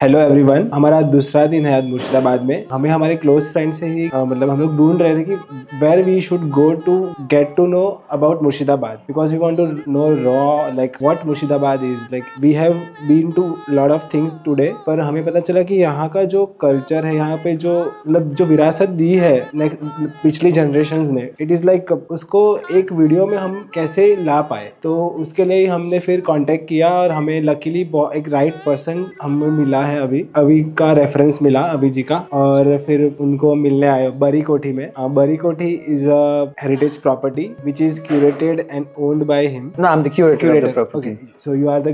Hello everyone, हमारा दूसरा दिन है आज मुर्शिदाबाद में। हमें हमारे क्लोज फ्रेंड से ही मतलब हम लोग ढूंढ रहे थे कि where we should go to get to know about Murshidabad, because we want to know raw like what Murshidabad is like. We have been to lot of things today, पर हमें पता चला कि यहाँ का जो कल्चर है, यहाँ पे जो मतलब जो विरासत दी है लाइक पिछली जनरेशंस ने, इट इज लाइक उसको एक वीडियो में हम कैसे ला पाए। तो उसके लिए हमने फिर कांटेक्ट किया और हमें लकीली एक राइट पर्सन हमें मिला है। अभी का रेफरेंस मिला अभी जी का, और फिर उनको मिलने आए बरी कोठी में। बरी कोठी is a heritage property which is curated and owned by him. No, I'm the curator of the property. Okay, so you are the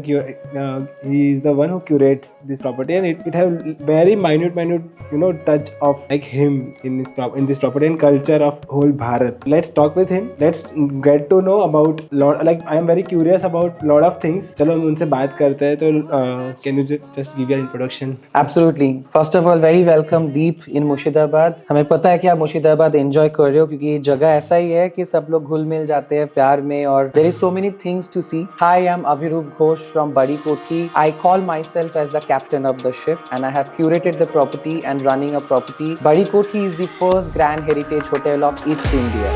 he is the one who curates this property, and it have very minute touch of like him in this property and culture of whole Bharat. Let's talk with him. Let's get to know about lot, like I am very curious about lot of things. चलो हम उनसे बात करते हैं। तो can you just give your introduction? Absolutely. First of all, very welcome Deep in Murshidabad. हमें पता है कि आप मुर्शिदाबाद एंजॉय कर रहे हो क्योंकि ये जगह ऐसा ही है कि सब लोग घुल मिल जाते हैं प्यार में और there is so many things to see. Hi, I'm Avirup Ghosh from Bari Kothi. I call myself as the captain of the ship and I have curated the property and running a property. Bari Kothi is the first grand heritage hotel of East India.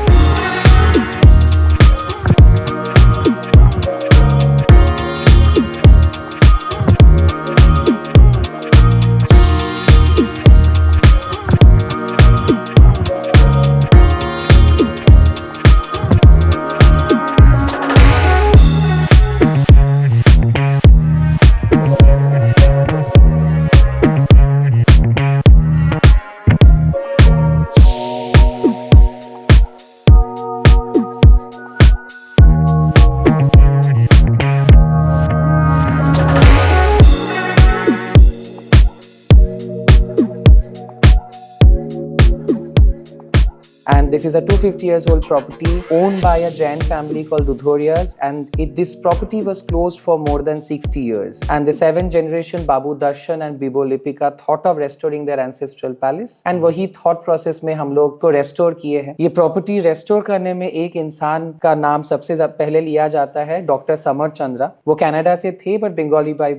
And this is a 250 years old property owned by a Jain family called Dudhorias, and this property was closed for more than 60 years. And the 7th generation Babu Darshan and Bibo Lipika thought of restoring their ancestral palace, and वही thought process में हम लोग को restore किए हैं। ये property restore करने में एक इंसान का नाम सबसे पहले लिया जाता है, डॉक्टर समर चंद्रा। वो कनाडा से थे but बंगाली by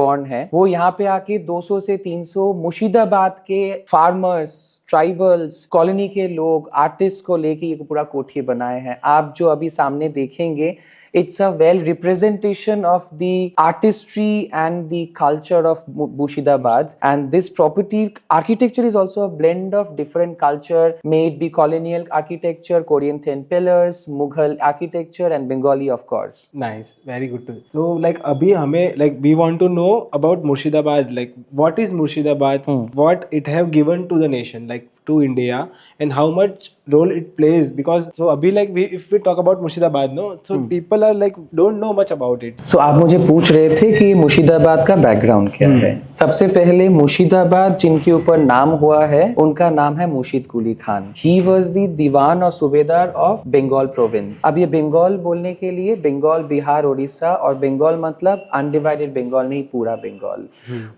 born है। वो यहाँ पे आके 200 से 300 मुर्शिदाबाद के फार्मर्स, ट्राइबल्स, कॉलोनी के लोग, आर्टिस्ट को लेके ये पूरा कोठी बनाए हैं। आप जो अभी सामने देखेंगे, it's a well representation of the artistry and the culture of Murshidabad. And this property architecture is also a blend of different culture, may it be colonial architecture, Korean thin pillars, Mughal architecture and Bengali of course. Nice, very good to. So like अभी हमें like we want to know about Murshidabad, like what is Murshidabad, what it have given to the nation, like to India, and how much role it plays, because so अभी like if we talk about Murshidabad, no, so people are like don't know much about it. So आप मुझे पूछ रहे थे कि मुर्शिदाबाद का background क्या है। सबसे पहले मुर्शिदाबाद जिनके ऊपर नाम हुआ है उनका नाम है मुर्शिद Quli Khan. He was the दीवान और सूबेदार ऑफ बंगाल प्रोविंस। अब ये बंगाल बोलने के लिए बंगाल, बिहार, उड़ीसा, और बंगाल मतलब अनडिवाइडेड बंगाल नहीं, पूरा बंगाल।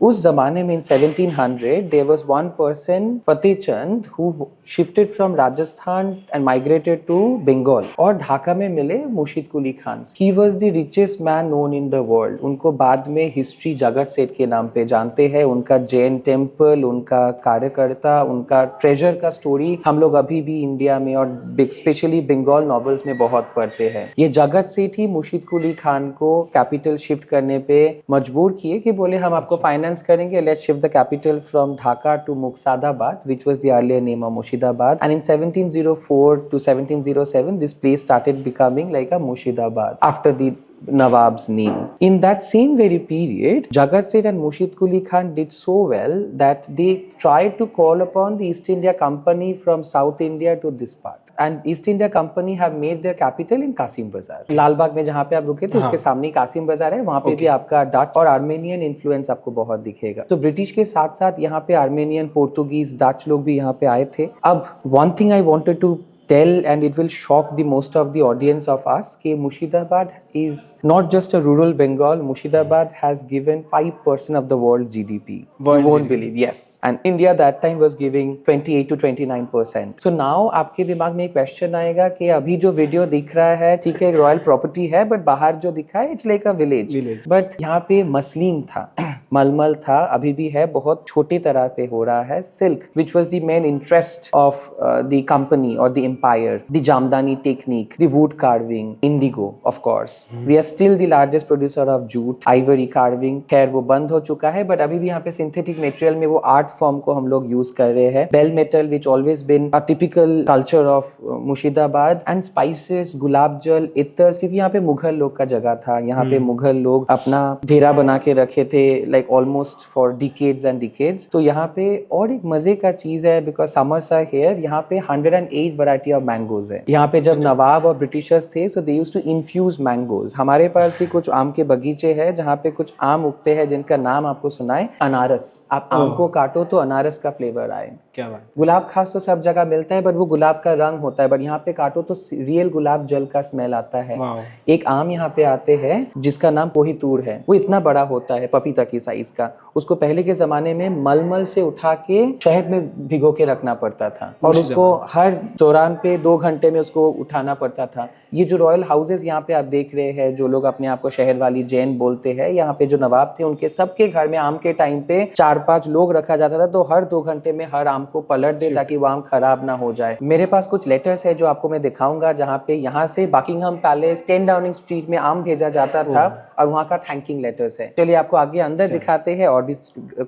उस जमाने में in 1700 there was one person, Fateh Chand, who shifted from Rajasthan and migrated to Bengal और ढाका में मिले मुर्शिद Quli Khan. He was the richest man known in the world. उनको बाद में हिस्ट्री जगत सेठ के नाम पे जानते हैं। उनका जैन टेम्पल, उनका कार्यकर्ता, उनका ट्रेजर का स्टोरी हम लोग अभी भी इंडिया में और स्पेशली बंगाल नॉवेल्स में बहुत पढ़ते हैं। ये जगत सेठ ही मुर्शिद कुली खान को कैपिटल शिफ्ट करने पे मजबूर किए कि बोले हम आपको फाइनेंस करेंगे, let's shift the capital from Dhaka to Muksudabad, which was the earlier name of Murshidabad. And in 1704 to 1707 this place started becoming like a Murshidabad after the Nawab's name. In that same very period, Jagat Seth and Murshid Kuli Khan did so well that they tried to call upon the East India Company from South India to this part. And East India Company have made their capital in Qasim Bazaar. लाल बाग में जहाँ पे आप रुके थे उसके सामने कासिम बाजार है, वहाँ पे भी आपका डच और आर्मेनियन इन्फ्लुएंस आपको बहुत दिखेगा। तो ब्रिटिश के साथ साथ यहाँ पे आर्मेनियन, पोर्तुगीज, डच लोग भी यहाँ पे आए थे। अब one thing I wanted to tell, and it will shock the most of the audience of us, कि Murshidabad is not just a rural Bengal. Murshidabad has given 5% of the world GDP. World You won't GDP. believe. Yes. And India that time was giving 28 to 29%. So now आपके दिमाग में एक question आएगा कि अभी जो video दिख रहा है, ठीक है, रॉयल प्रॉपर्टी है, बट बाहर जो दिखा है it's like a village. Village. But यहाँ पे मसलिन था, मलमल था, अभी भी है, बहुत छोटे तरह पे हो रहा है. Silk which was the main interest of the company और the empire, the Jamdani technique, the wood carving, indigo of course. We are still the largest producer of jute, ivory carving. खैर वो बंद हो चुका है, बट अभी भी यहाँ पे सिंथेटिक मटेरियल में वो आर्ट फॉर्म को हम लोग यूज कर रहे हैं. Bell metal which always been a typical culture of Murshidabad. And spices, gulab jal, ittars, क्योंकि यहाँ पे मुगल लोग का जगह था. यहाँ पे मुगल लोग अपना डेरा बना के रखे थे like almost for decades and decades. तो यहाँ पे और एक मजे का चीज है, बिकॉज समर्स आर हियर, यहाँ पे 108 वैरायटी ऑफ मैंगोज है. यहाँ पे जब नवाब और ब्रिटिशर्स थे, so they used to infuse mangoes. हमारे पास भी कुछ आम के बगीचे हैं जहाँ पे कुछ आम उगते हैं जिनका नाम आपको सुनाए, अनारस. आप आम को काटो तो अनारस का फ्लेवर आए. क्या बात. गुलाब खास तो सब जगह मिलता है, बट वो गुलाब का रंग होता है, बट यहाँ पे काटो तो रियल गुलाब जल का स्मेल आता है. Wow. एक आम यहाँ पे आते हैं जिसका नाम कोहितूर है. वो इतना बड़ा होता है, पपीता की साइज का. उसको पहले के जमाने में मलमल से उठा के शहद में भिगो के रखना पड़ता था, और उसको हर दौरान पे 2 घंटे में उसको उठाना पड़ता था. ये जो रॉयल हाउसेस यहाँ पे आप देख रहे हैं, जो लोग अपने आप को शहर वाली जैन बोलते हैं, यहाँ पे जो नवाब थे उनके सबके घर में आम के टाइम पे 4-5 लोग रखा जाता था. तो हर 2 घंटे में हर आम को पलट दे ताकि वो आम खराब ना हो जाए. मेरे पास कुछ लेटर्स है जो आपको मैं दिखाऊंगा, जहाँ पे यहाँ से बकिंगहम पैलेस 10 डाउनिंग स्ट्रीट में आम भेजा जाता था, और वहाँ का थैंकिंग लेटर्स है. चलिए आपको आगे अंदर दिखाते हैं और भी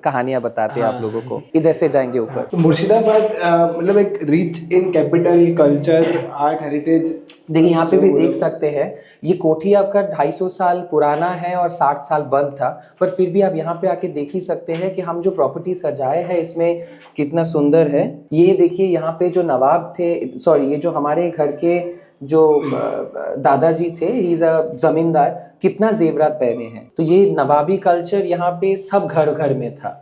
कहानियां बताते हैं आप लोगों को. इधर से जाएंगे ऊपर. तो मुर्शिदाबाद मतलब एक rich in capital, culture, art, heritage. देखिए यहाँ पे भी देख सकते हैं, ये कोठी आपका 250 साल पुराना है और 60 साल बंद था, पर फिर भी आप यहाँ पे आके देख ही सकते हैं कि हम जो प्रॉपर्टी सजाए हैं इसमें कितना सुंदर है. ये देखिए यहाँ पे जो नवाब थे, सॉरी, ये जो हमारे घर के जो दादाजी थे, ही इज अ जमींदार, कितना जेवरात पहने हैं. तो ये नवाबी कल्चर यहाँ पे सब घर घर में था.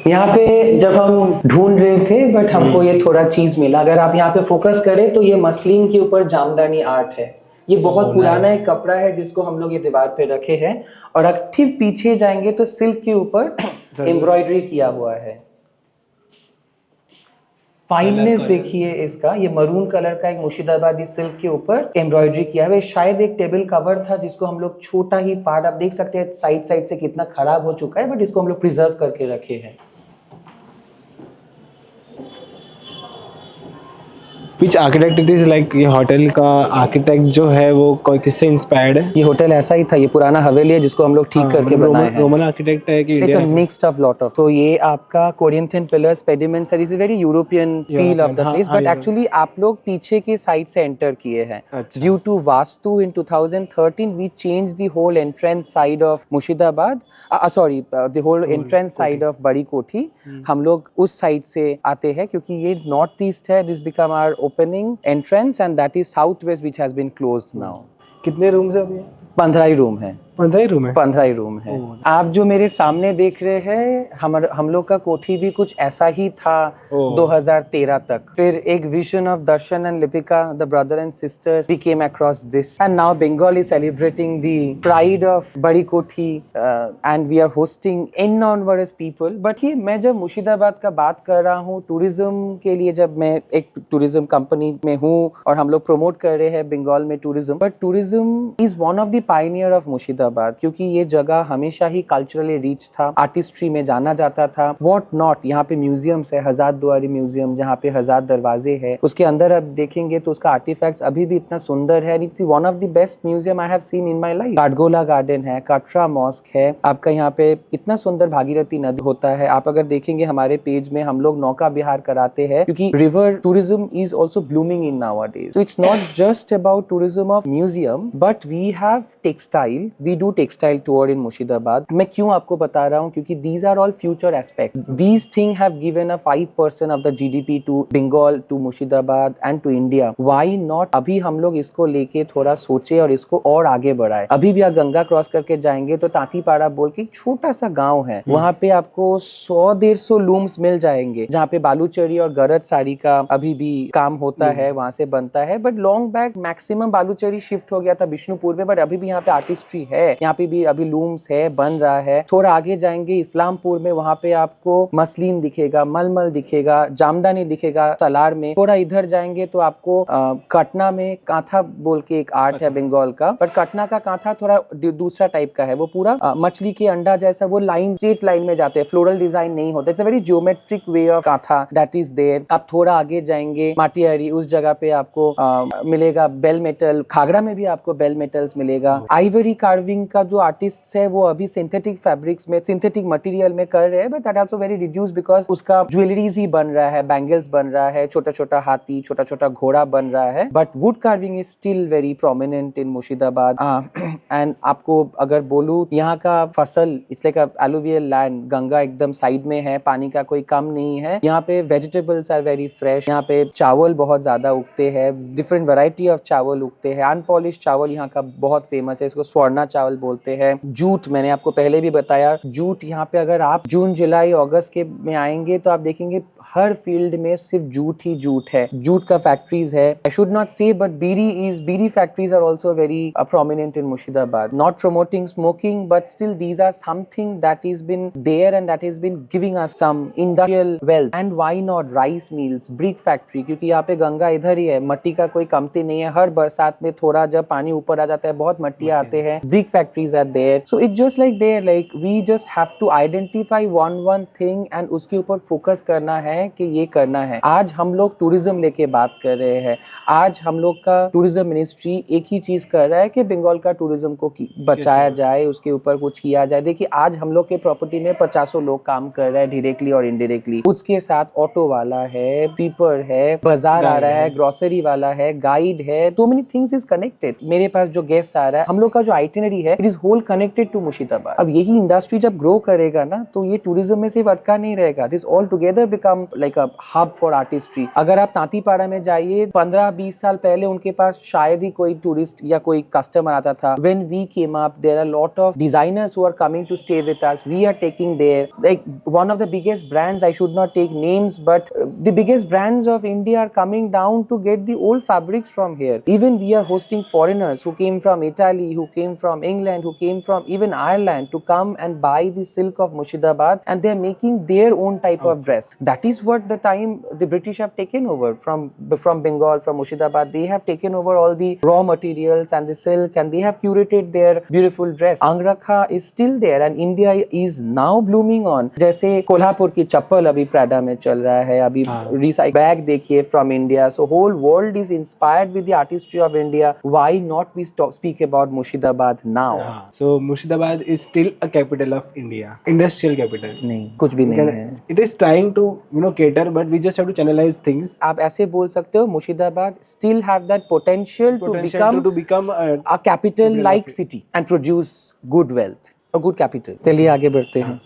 यहाँ पे जब हम ढूंढ रहे थे, बट हमको ये थोड़ा चीज मिला. अगर आप यहाँ पे फोकस करें तो ये मसलिन के ऊपर जामदानी आर्ट है. ये बहुत पुराना एक कपड़ा है जिसको हम लोग ये दीवार पे रखे हैं, और अगर ठीक पीछे जाएंगे तो सिल्क के ऊपर एम्ब्रॉयडरी किया हुआ है. फाइननेस देखिए इसका, ये मरून कलर का एक मुर्शिदाबादी सिल्क के ऊपर एम्ब्रॉयडरी किया हुआ है. शायद एक टेबल कवर था जिसको हम लोग छोटा ही पार्ट, आप देख सकते हैं साइड साइड से कितना खराब हो चुका है, बट इसको हम लोग प्रिजर्व करके रखे हैं. Which architect it is, like ये होटल का आर्किटेक्ट जो है वो किससे इंस्पायर्ड है? ये होटल ऐसा ही था, ये पुराना हवेली है जिसको हम लोग ठीक करके बनाए हैं. रोमन आर्किटेक्ट है कि It's a Indian? mixed of lot of. तो ये आपका कोरिंथियन पिलर्स, पेडिमेंट्स है. This is very European feel of the हाँ, place, हाँ, but actually आप लोग पीछे की साइड से एंटर किए हैं. अच्छा. Due to Vastu in 2013 we changed the whole entrance side of Murshidabad. The whole entrance side of बड़ी कोठी. हम लोग उस साइड से आते हैं क्योंकि ये नॉर्थ ईस्ट है. This become our opening entrance and that is southwest which has been closed now. कितने रूम्स है अभी? 15 ही रूम है. 15 ही रूम है. 15 ही रूम है. आप जो मेरे सामने देख रहे हैं, हम लोग का कोठी भी कुछ ऐसा ही था 2013 तक. फिर एक vision of Darshan and Lipika, the brother and sister, we came across this, and now Bengal is celebrating the pride of Badi Kothi, and we are hosting innumerous people. But ये मैं जब मुर्शिदाबाद का बात कर रहा हूँ, टूरिज्म के लिए, जब मैं एक टूरिज्म कंपनी में हूँ और हम लोग प्रमोट कर रहे हैं बंगाल में tourism, but tourism is one of the Pioneer of Murshidabad, क्योंकि ये जगह हमेशा ही कल्चरली रिच था. आर्टिस्ट्री में जाना जाता था. What not. यहाँ पे म्यूजियम्स है, हजार दुआरी म्यूजियम, जहाँ पे हजार दरवाजे हैं. उसके अंदर आप देखेंगे तो उसका आर्टिफैक्ट्स अभी भी इतना सुंदर है. It's one of the best museum I have seen in my life. Kathgola garden है, कटरा मॉस्क है. आपका यहाँ पे इतना सुंदर भागीरथी नदी होता है. आप अगर देखेंगे हमारे पेज में हम लोग नौका विहार कराते हैं, क्योंकि river tourism is also blooming in nowadays. So it's not just about tourism of museum, but we have textile, we we do textile tour in Murshidabad. मैं क्यों आपको बता रहा हूँ, क्योंकि these are all future aspects. These things have given a 5% of the GDP to Bengal, to Murshidabad and to India. Why not अभी हम लोग इसको लेके थोड़ा सोचे और इसको और आगे बढ़ाए. अभी भी आप गंगा क्रॉस करके जाएंगे तो तांतीपाड़ा बोल के छोटा सा गांव है, वहाँ पे आपको 100-150 लूम्स मिल जाएंगे जहाँ पे बालूचरी और गरज साड़ी का अभी भी काम होता है, वहाँ से बनता है. But long back maximum Baluchari shift हो गया था विष्णुपुर में, बट अभी भी यहाँ पे आर्टिस्ट्री है, यहाँ पे भी अभी लूम्स है, बन रहा है. थोड़ा आगे जाएंगे इस्लामपुर में, वहाँ पे आपको मसलिन दिखेगा, मलमल दिखेगा, जामदानी दिखेगा सलार में. थोड़ा इधर जाएंगे तो आपको कटना में कांथा बोल के एक आर्ट है बंगाल का, बट कटना का कांथा थोड़ा दूसरा टाइप का है. वो पूरा मछली के अंडा जैसा वो लाइन स्ट्रेट लाइन में जाते हैं, फ्लोरल डिजाइन नहीं होता. It's a very geometric way of kantha that is there. आप थोड़ा आगे जाएंगे माटियारी, उस जगह पे आपको मिलेगा बेल मेटल. खागड़ा में भी आपको बेल मेटल्स मिलेगा. आइवरी कार्विंग का जो आर्टिस्ट है वो अभी सिंथेटिक फैब्रिक्स में, सिंथेटिक मटेरियल में कर रहे हैं, but that also very reduce because उसका ज्वेलरीज ही बन रहा है, बैंगल्स बन रहा है, छोटा छोटा हाथी, छोटा छोटा घोड़ा बन रहा है. But wood carving is still very prominent in Murshidabad. And आपको अगर बोलूं यहाँ का फसल, it's like alluvial land, Ganga एकदम साइड में है, पानी का कोई कम नहीं है. यहाँ पे वेजिटेबल्स आर वेरी फ्रेश. यहाँ पे चावल बहुत ज्यादा उगते हैं, डिफरेंट वैरायटी ऑफ चावल उगते हैं. अनपॉलिश चावल यहाँ का बहुत फेमस है, इसको स्वर्णा चावल बोलते हैं. जूट, मैंने आपको पहले भी बताया, जूट यहाँ पे अगर आप जून जुलाई अगस्त के में आएंगे तो आप देखेंगे हर फील्ड में सिर्फ जूट ही जूट है. जूट का फैक्ट्रीज है. I should not say but bidi factories are also very prominent in Murshidabad. Not promoting smoking, but still these are something that has been there and that has been giving us some industrial wealth. And why not rice mills, brick factory, क्योंकि यहाँ पे गंगा इधर ही है, मट्टी का कोई कमती नहीं है. हर बरसात में थोड़ा जब पानी ऊपर आ जाता है बहुत मट्टी आते हैं. Brick factories are there. So it's just like there, like we just have to identify one thing and उसके ऊपर फोकस करना है कि ये करना है. आज हम लोग टूरिज्म लेके बात कर रहे हैं. आज हम लोग का टूरिज्म मिनिस्ट्री एक ही चीज कर रहा है कि बंगाल का टूरिज्म को बचाया जाए, उसके ऊपर कुछ किया जाए. देखिए आज हम लोग के प्रॉपर्टी में 50 लोग काम कर रहे हैं डायरेक्टली और इनडायरेक्टली. उसके साथ ऑटो वाला है, पीपर है, बाजार आ रहा है, ग्रोसरी वाला है, गाइड है. So many things is connected. मेरे पास जो गेस्ट आ रहा है, हम लोग का जो आइटिनरी है, it is whole connected to Murshidabad. अब यही इंडस्ट्री जब ग्रो करेगा ना तो ये टूरिज्म में सिर्फ अटका नहीं रहेगा. This all together become like a hub for artistry. अगर आप तांतीपाड़ा में जाइए, 15-20 साल पहले उनके पास शायद ही कोई टूरिस्ट या कोई कस्टमर आता था. When we came up, there are a lot of designers who are coming to stay with us. We are taking their, like one of the biggest brands, I should not take names, but the biggest brands of India are coming down to get the old fabrics from here. Even we are hosting foreigners who came from Italy, who came from England, who came from even Ireland to come and buy the silk of Murshidabad, and they are making their own type of dress. That is what the time the British have taken over from Bengal, from Murshidabad. They have taken over all the raw materials and the silk, and they have curated their beautiful dress. Angrakha is still there and India is now blooming on. जैसे कोल्हापुर की चप्पल अभी Prada में चल रहा है, अभी recycle bag देखिए from India. So whole world is inspired with the artistry of India. Why not we speak about Murshidabad now? So Murshidabad is still a capital of India, industrial capital. नहीं, कुछ भी नहीं है. It is trying to cater, but we just have to channelize things. आप ऐसे बोल सकते हो Murshidabad still have that potential to become a capital like city and produce good wealth, a good capital. चलिए आगे बढ़ते हैं.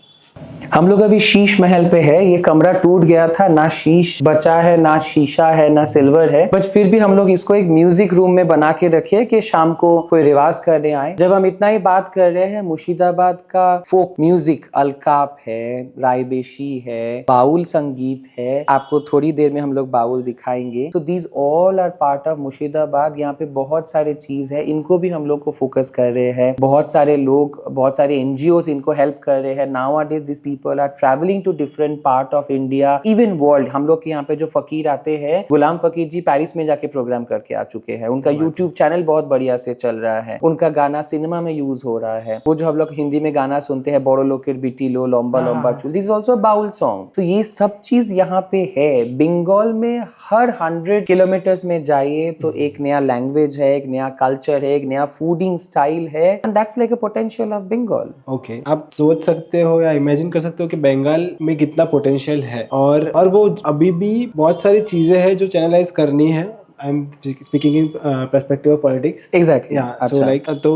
हम लोग अभी शीश महल पे है. ये कमरा टूट गया था, ना शीश बचा है, ना शीशा है, ना सिल्वर है, बट फिर भी हम लोग इसको एक म्यूजिक रूम में बना के रखे कि शाम को कोई रिवाज करने आए. जब हम इतना ही बात कर रहे हैं, मुर्शिदाबाद का फोक म्यूजिक अलकाप है, रायबेशी है, बाउल संगीत है. आपको थोड़ी देर में हम लोग बाउल दिखाएंगे. तो these all are part of Murshidabad. यहाँ पे बहुत सारे चीज है, इनको भी हम लोग को फोकस कर रहे हैं. बहुत सारे लोग, बहुत सारे NGOs इनको हेल्प कर रहे हैं. Now these people are traveling to different part of India, even world. हम लोग के यहाँ पे जो फकीर आते हैं, गुलाम फकीर जी पेरिस में जाके प्रोग्राम करके आ चुके हैं. उनका YouTube चैनल बहुत बढ़िया से चल रहा है. उनका गाना सिनेमा में यूज हो रहा है. वो जो हम लोग हिंदी में गाना सुनते हैं, बोरो लोकेर बीटी लो, लंबा लंबा चूल, this is also Baul song. तो ये सब चीज यहाँ पे है. बंगाल में हर 100 किलोमीटर्स में जाइए तो एक नया लैंग्वेज है, एक नया कल्चर है, एक नया फूडिंग स्टाइल है. And that's like a potential of Bengal. Okay, आप सोच सकते हो या इमेजिन कर सकते हो कि बंगाल में कितना पोटेंशियल है, और वो अभी भी बहुत सारी चीजें हैं जो चैनलाइज करनी है. I am speaking in perspective of politics. Exactly या सो लाइक तो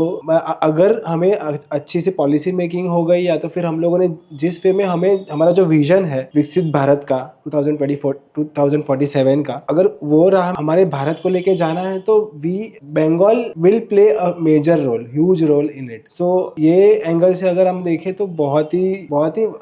अगर हमें अच्छी से पॉलिसी मेकिंग हो गई, या तो फिर हम लोगों ने जिस वे में हमें हमारा जो विजन है विकसित भारत का 2047 का, अगर वो रहा हमारे भारत को लेके जाना है, तो Bengal will play a major role, huge role in it. So ये एंगल से अगर हम देखें तो बहुत ही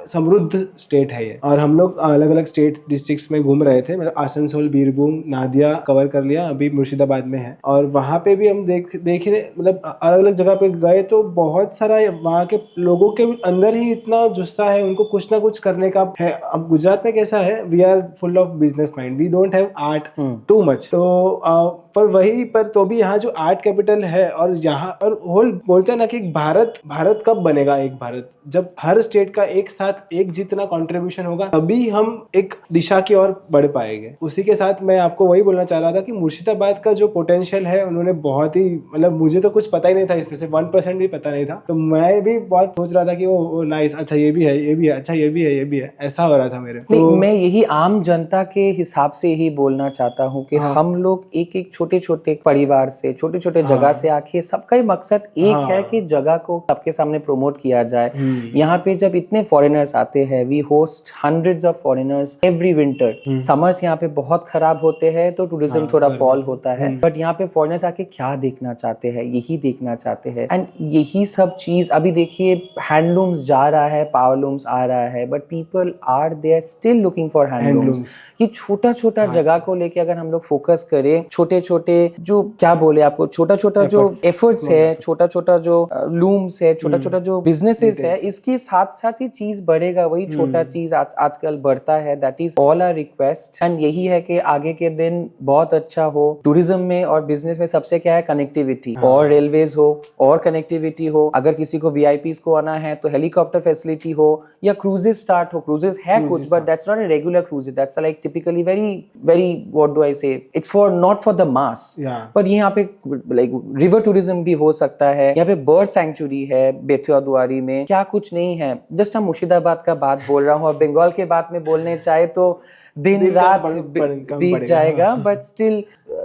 समृद्ध स्टेट है ये। और हम लोग अलग अलग स्टेट डिस्ट्रिक्ट्स में घूम रहे थे, मतलब आसनसोल, बीरभूम, नादिया कवर कर लिया, अभी मुर्शिदाबाद में है। और वहाँ पे भी हम देख रहे, मतलब अलग अलग जगह पे गए तो बहुत सारा वहाँ के लोगों के अंदर ही इतना जुस्सा है, उनको कुछ ना कुछ करने का है। अब गुजरात में कैसा है, we are full of business mind, we don't have art too much. तो पर वही पर तो भी यहाँ जो आर्ट कैपिटल है, और यहाँ और होल बोलते हैं ना कि भारत कब बनेगा एक भारत, जब हर स्टेट का एक साथ एक जितना कंट्रीब्यूशन होगा, तभी हम एक दिशा की ओर बढ़ पाएंगे। उसी के साथ मैं आपको वही बोलना चाह रहा था कि मुर्शिदाबाद का जो पोटेंशियल है, उन्होंने बहुत ही, मतलब मुझे तो कुछ पता ही नहीं था इसमें से, 1% भी पता नहीं था। तो मैं भी बहुत सोच रहा था कि ओ नाइस, अच्छा ये भी है, ये भी है, अच्छा ये भी है, ये भी है, ऐसा हो रहा था मेरे। नहीं, तो मैं यही आम जनता के हिसाब से ही बोलना चाहता हूँ कि हाँ। हम लोग एक छोटे छोटे परिवार से, छोटे छोटे हाँ। जगह से आके, सबका ही मकसद एक हाँ। है कि जगह को सबके सामने प्रमोट किया जाए। हम्म। यहाँ पे जब इतने फॉरेनर्स आते हैं, we host hundreds of foreigners every winter. Summers यहाँ पे बहुत खराब होते हैं तो टूरिज्म हाँ, थोड़ा गर्मी। फॉल होता है, बट यहाँ पे फॉरेनर्स आके क्या देखना चाहते हैं, यही देखना चाहते हैं। एंड यही सब चीज अभी देखिए, हैंडलूम्स जा रहा है, पावरलूम्स आ रहा है, but people are there still looking for handlooms. ये छोटा छोटा जगह को लेके अगर हम लोग फोकस करें, छोटे छोटे जो क्या बोले आपको, छोटा छोटा जो एफर्ट्स है, छोटा छोटा जो लूम्स है, छोटा छोटा जो बिजनेसेस है, इसके साथ साथ ही चीज बढ़ेगा। वही छोटा चीज आजकल बढ़ता है। That is all our request. And यही है कि आगे के दिन बहुत अच्छा हो टूरिज्म में और बिजनेस में। सबसे क्या है, कनेक्टिविटी, और रेलवेज हो और कनेक्टिविटी हो। अगर किसी को वीआईपीज को आना है तो हेलीकॉप्टर फैसिलिटी हो, या क्रूजेस स्टार्ट हो। क्रूजेस है कुछ, but that's not a regular cruise, that's like typically very what do I say, it's for not for the mass. पर यहाँ पे लाइक रिवर टूरिज्म भी हो सकता है। यहाँ पे बर्ड सैंक्चुरी है बेतिया दुआरी में, क्या कुछ नहीं है। जस्ट हम मुर्शिदाबाद का बात बोल रहा हूँ, और बंगाल के बात में बोलने चाहे तो दिन रात बीत जाएगा, but still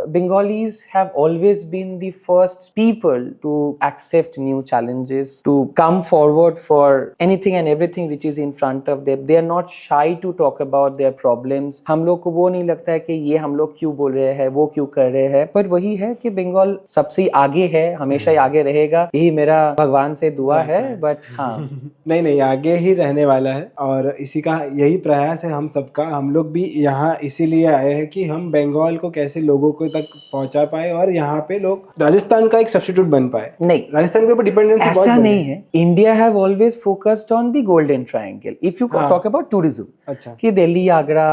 Bengalis have always been the first people to accept new challenges, to come forward for anything and everything which is in front of them. They are not shy to talk about their problems. हम लोग को वो नहीं लगता है कि ये हम लोग क्यों बोल रहे हैं, वो क्यों कर रहे हैं। पर वही है कि बंगाल सबसे आगे है, हमेशा ही आगे रहेगा, यही मेरा भगवान से दुआ है। बट हाँ नहीं आगे ही रहने वाला है, और इसी का यही प्रयास है हम सबका। हम लोग भी यहाँ इसीलिए आए हैं कि हम बंगाल को कैसे लोगों को तक पहुंचा पाए, और यहाँ पे लोग राजस्थान का एक सब्स्टिट्यूट बन पाए। नहीं, राजस्थान के ऊपर डिपेंडेंसी बहुत ऐसा बड़ी नहीं है। India have always focused on the golden triangle if you talk about tourism. अच्छा, कि दिल्ली, आगरा,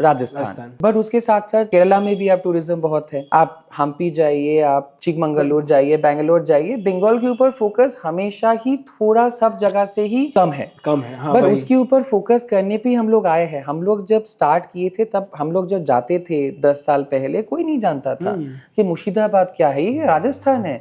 राजस्थान। बट उसके साथ साथ केरला में भी आप टूरिज्म बहुत है। आप हम्पी जाइए, आप चिकमंगलुरु जाइए, बैंगलोर जाइए। बंगाल के ऊपर फोकस हमेशा ही थोड़ा सब जगह से ही कम है। हाँ, बट उसके ऊपर फोकस करने पे हम लोग आए हैं। हम लोग जब स्टार्ट किए थे, तब हम लोग जब जाते थे 10 साल पहले, कोई नहीं जानता था कि मुर्शिदाबाद क्या है, ये राजस्थान है।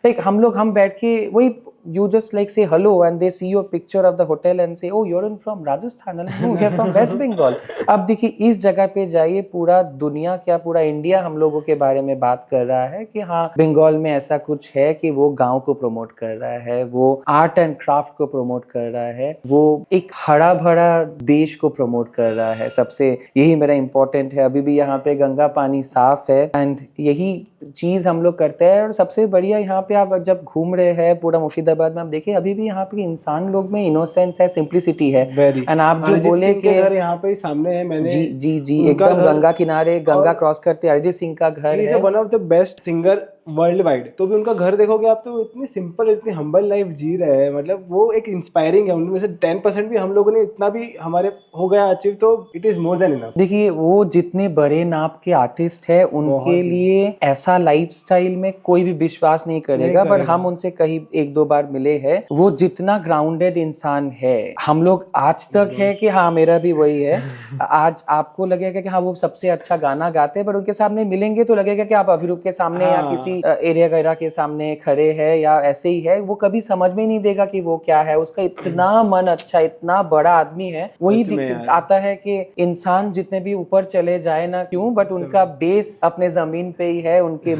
लाइक हम बैठ के वही, you just like say hello and they see your picture of the hotel and say, oh, you're from Rajasthan, and no, you're from West Bengal. अब देखिए, इस जगह पे जाइए, पूरा दुनिया क्या, पूरा इंडिया हम लोगों के बारे में बात कर रहा है कि हाँ, बंगाल में ऐसा कुछ है कि वो गांव को प्रमोट कर रहा है, वो आर्ट एंड क्राफ्ट को प्रमोट कर रहा है, वो एक हरा भरा देश को प्रमोट कर रहा है। सबसे यही मेरा इंपॉर्टेंट है। अभी भी यहाँ पे गंगा पानी साफ है, एंड यही चीज हम लोग करते हैं। और सबसे बढ़िया, यहाँ पे आप जब घूम रहे हैं पूरा मुर्शिदाबाद में, आप देखिए अभी भी यहाँ पे इंसान लोग में इनोसेंस है, सिंपलिसिटी है। एंड आप जो बोले कि घर यहाँ पे सामने है, मैंने जी एकदम गंगा किनारे, गंगा क्रॉस करते अरिजीत सिंह का घर है। One of the best singer world wide. तो भी उनका घर देखोगे आप, तो इतनी सिंपल, इतनी हम्बल लाइफ जी रहे हैं। मतलब वो एक इंस्पायरिंग है। उनमें से 10% भी हम लोगों ने इतना भी हमारे हो गया अचीव, तो it is more than enough. देखिए, वो जितने बड़े नाप के आर्टिस्ट है, उनके लिए ऐसा लाइफस्टाइल में कोई भी विश्वास नहीं करेगा। बट हम उनसे कहीं 1-2 बार मिले हैं। वो जितना ग्राउंडेड इंसान है, हम लोग आज तक है कि हाँ, मेरा भी वही है। आज आपको लगेगा कि हाँ, वो सबसे अच्छा गाना गाते हैं, बट उनके सामने मिलेंगे तो लगेगा कि आप अभिरूप के सामने या किसी एरिया गैरा के सामने खड़े है या ऐसे ही है, वो कभी समझ में नहीं देगा कि वो क्या है। उसका इतना मन अच्छा, इतना बड़ा आदमी है, वही सच में यार। आता है कि इंसान जितने भी ऊपर चले जाए ना क्यों, बट उनका बेस अपने जमीन पे ही है, उनके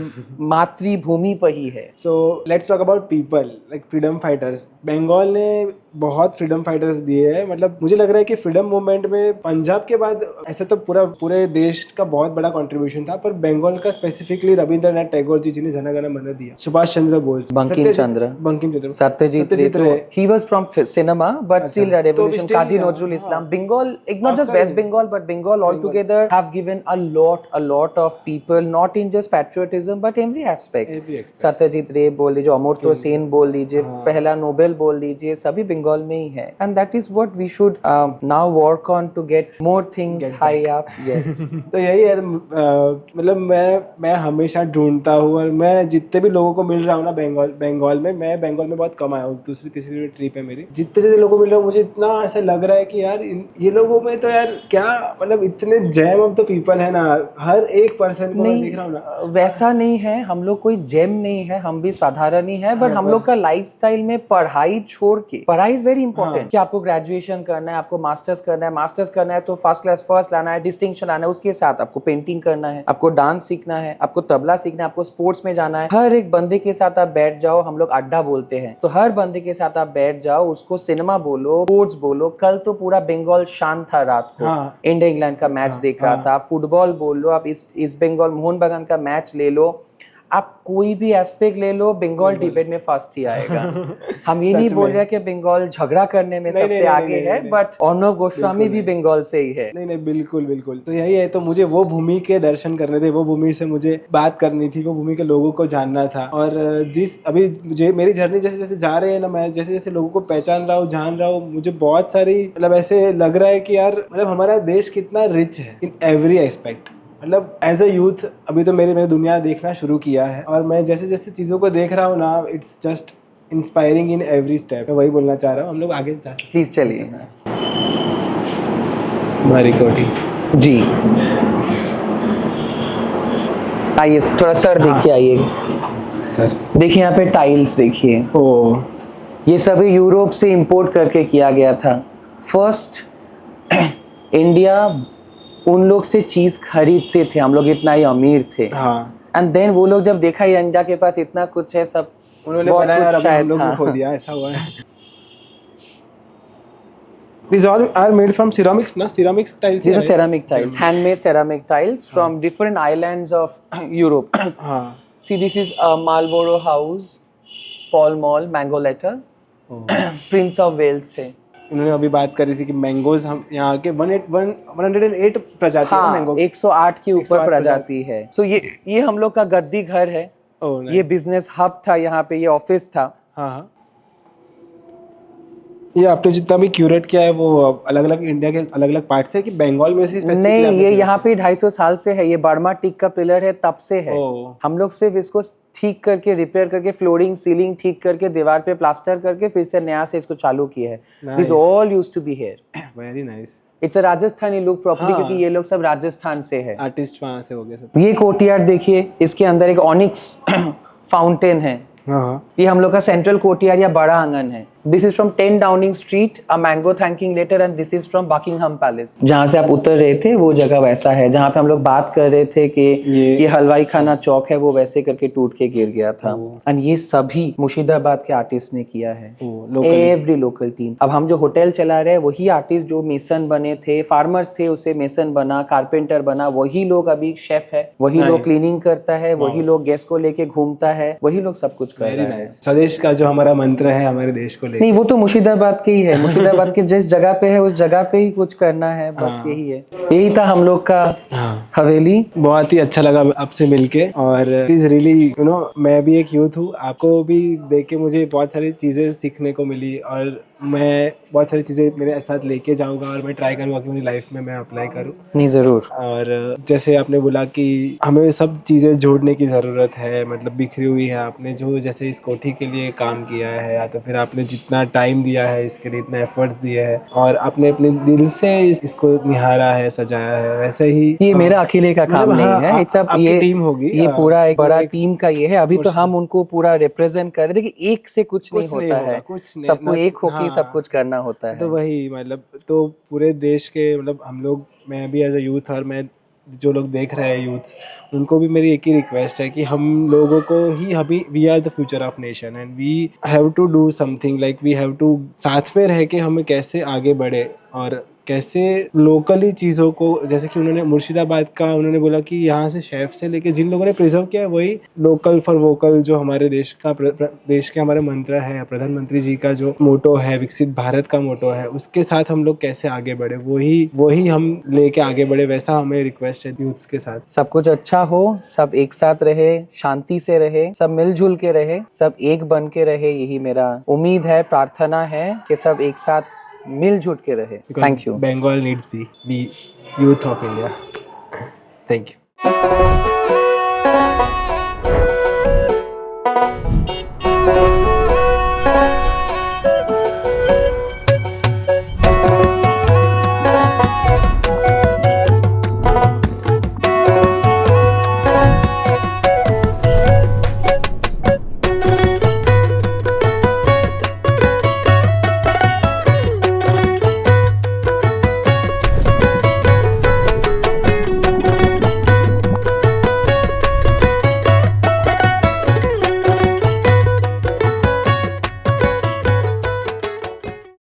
मातृभूमि पर ही है। So let's talk about people like freedom fighters. Bengal ने बहुत फ्रीडम फाइटर्स दिए हैं, मतलब मुझे लग रहा है कि फ्रीडम मूवमेंट में पंजाब के बाद ऐसे तो पूरे देश का बहुत बड़ा कंट्रीब्यूशन था, पर बंगाल का स्पेसिफिकली रविंद्रनाथ टैगोर जी जिन्हें जन गण मन दिया, सुभाष चंद्र बोस, बंकिम चंद्र, सत्यजीत रे, तो he was from cinema but still a revolution, Kazi Nazrul Islam, Bengal, not just West Bengal but Bengal altogether have given a lot of people, not in just patriotism but every aspect. Satyajit रे बोल लीजिए, अमर्त्य सेन बोल लीजिए, पहला Nobel बोल लीजिए, सभी बंगाल में ही है। And that is what we should now work on to get more things high up. Yes, तो यही है, मतलब मैं हमेशा ढूंढता हूँ, और मैं जितने भी लोगों को मिल रहा हूँ ना बंगाल में, मैं बंगाल में बहुत कम आया हूँ, दूसरी तीसरी ट्रिप है मेरी, जितने लोगों को मिल रहा हूँ मुझे इतना ऐसा लग रहा है कि यार ये लोगों में तो यार क्या, मतलब इतने जैम ऑफ द पीपल है ना, हर एक पर्सन को मैं देख रहा हूँ ना। वैसा नहीं है, हम लोग कोई जेम नहीं है, हम भी साधारण ही है, बट हम लोग का लाइफस्टाइल में पढ़ाई छोड़ के, पढ़ाई इज वेरी इंपॉर्टेंट कि आपको ग्रेजुएशन करना है, आपको मास्टर्स करना है तो फर्स्ट क्लास फर्स्ट लाना है, डिस्टिंक्शन लाना है, उसके साथ आपको पेंटिंग करना है, आपको डांस सीखना है, आपको तबला सीखना है, आपको स्पोर्ट्स में जाना है। हर एक बंदे के साथ आप बैठ जाओ, हम लोग अड्डा बोलते हैं, तो हर बंदे के साथ आप बैठ जाओ, उसको सिनेमा बोलो, स्पोर्ट्स बोलो। कल तो पूरा बंगाल शांत था रात को, इंडिया इंग्लैंड का मैच देख रहा था। फुटबॉल बोल लो, आप ईस्ट बंगाल मोहन बागान का मैच ले लो, आप कोई भी एस्पेक्ट ले लो, बंगाल डिबेट में फर्स्ट ही आएगा। हम ये नहीं बोल रहे कि बंगाल झगड़ा करने में सबसे आगे है, बट अर्णव गोस्वामी भी बंगाल से ही है। नहीं, बिल्कुल तो यही है। तो मुझे वो भूमि के दर्शन करने थे, वो भूमि से मुझे बात करनी थी, वो भूमि के लोगों को जानना था। और जिस अभी मुझे मेरी जर्नी जैसे जैसे जा रहे हैं ना, मैं जैसे जैसे लोगों को पहचान रहा हूँ, जान रहा हूँ, मुझे बहुत सारी मतलब ऐसे लग रहा है कि यार मतलब हमारा देश कितना रिच है इन एवरी एस्पेक्ट। मतलब एज अ यूथ अभी तो मैंने दुनिया देखना शुरू किया है, और मैं जैसे जैसे चीज़ों को देख रहा हूँ ना, it's just inspiring in every step. मैं वही बोलना चाह रहा हूँ, हम लोग आगे जा सकते हैं। प्लीज चलिए। हमारी कोठी जी, आइए थोड़ा सर देखिए, आइए सर देखिए, यहाँ पे टाइल्स देखिए, ओ ये सभी यूरोप से इंपोर्ट करके किया गया था। फर्स्ट इंडिया उन लोग से चीज खरीदते थे, हम लोग इतना ही अमीर थे। एंड देन वो लोग जब देखा ये इंडिया के पास इतना कुछ है, सब उन्होंने बनाया और अभी हम लोग खो दिया, ऐसा हुआ है। These all are made from ceramics, na? Ceramics tiles. These are ceramic tiles, handmade ceramic tiles from different islands of Europe. See, this is a Marlborough House, Pall Mall, Mango Letter, Prince of Wales से। उन्होंने अभी बात करी थी कि mangoes हम यहाँ के 108 प्रजाति है मैंगो, 108 के ऊपर प्रजाति है। सो ये हम लोग का गद्दी घर है। ये बिजनेस हब था, यहाँ पे ये ऑफिस था। हाँ, ये आपने जितना भी क्यूरेट किया है वो अलग अलग इंडिया के अलग अलग पार्ट से, कि बंगाल में से स्पेसिफिकली? नहीं, ये यहाँ पे 250 साल से है। ये बर्मा टीक का पिलर है, तब से है। हम लोग सिर्फ इसको ठीक करके, रिपेयर करके, फ्लोरिंग सीलिंग ठीक करके, दीवार पे प्लास्टर करके फिर से नया से इसको चालू किया है। This all used to be here. Very nice. It's a Rajasthani look property, क्योंकि ये लोग सब राजस्थान से है, आर्टिस्ट वहां से हो गए सब। ये कोर्टयार्ड देखिए, इसके अंदर एक ऑनिक्स फाउंटेन है। ये हम लोग का सेंट्रल कोर्टयार्ड या बड़ा आंगन है। This is from 10 Downing Street, a mango thanking letter, and this is from Buckingham Palace. जहाँ से आप उतर रहे थे वो जगह वैसा है, जहाँ पे हम लोग बात कर रहे थे कि ये हलवाई खाना चौक है, वो वैसे करके टूट के गिर गया था। एंड ये सभी मुर्शिदाबाद के आर्टिस्ट ने किया है, एवरी लोकल टीम। अब हम जो होटल चला रहे हैं वही आर्टिस्ट जो मेसन बने थे, फार्मर्स थे, उसे मेसन बना, कारपेंटर बना, वही लोग अभी शेफ है, वही लोग क्लीनिंग करता है, वही लोग गेस्ट को लेके घूमता है, वही लोग सब कुछ कर रहे हैं। स्वदेश का जो हमारा मंत्र है हमारे देश को नहीं, वो तो मुर्शिदाबाद के ही है। मुर्शिदाबाद के जिस जगह पे है उस जगह पे ही कुछ करना है, बस यही है। यही था हम लोग का हवेली। बहुत ही अच्छा लगा आपसे मिलके, और इट इज रियली मैं भी एक यूथ हूँ, आपको भी देख के मुझे बहुत सारी चीजें सीखने को मिली, और मैं बहुत सारी चीजें मेरे साथ लेके जाऊंगा, और मैं ट्राई करूंगा कि मेरी लाइफ में मैं अप्लाई करूँ। नहीं, जरूर। और जैसे आपने बोला कि हमें सब चीजें जोड़ने की जरूरत है, मतलब बिखरी हुई है, आपने जो जैसे इस कोठी के लिए काम किया है, या तो फिर आपने इतना टाइम दिया है इसके लिए, इतना एफर्ट्स दिए हैं और अपने अपने दिल से इसको निहारा है, सजाया है। वैसे ही ये मेरा अकेले का काम मतलब नहीं हाँ, है, इट्स अ आपकी टीम होगी, ये पूरा एक बड़ा एक टीम का ये है। अभी तो हम उनको पूरा रिप्रेजेंट कर रहे। देखिए एक से कुछ नहीं होता होगा, है, कुछ नहीं सबको ना, एक होके ही सब हाँ। कुछ करना होता तो है। वही मतलब, तो पूरे देश के मतलब हम लोग, मैं भी एज अ यूथ और मैं जो लोग देख रहे हैं यूथ्स, उनको भी मेरी एक ही रिक्वेस्ट है कि हम लोगों को ही, अभी we are the future of nation and we have to do something, like we have to साथ में रह के हमें कैसे आगे बढ़े और कैसे लोकली चीज़ों को, जैसे कि उन्होंने मुर्शिदाबाद का उन्होंने बोला कि यहाँ से शेफ से लेके जिन लोगों ने प्रिजर्व किया है वही लोकल फॉर वोकल, जो हमारे देश का देश के हमारे मंत्र है, प्रधानमंत्री जी का जो मोटो है, विकसित भारत का मोटो है, उसके साथ हम लोग कैसे आगे बढ़े, वही हम लेके आगे बढ़े, वैसा हमें रिक्वेस्ट है यूथ्स के साथ। सब कुछ अच्छा हो, सब एक साथ रहे, शांति से रहे, सब मिलजुल के रहे, सब एक बन के रहे, यही मेरा उम्मीद है, प्रार्थना है कि सब एक साथ मिलजुल के रहे। Thank you. Bengal needs be youth of India. Thank you.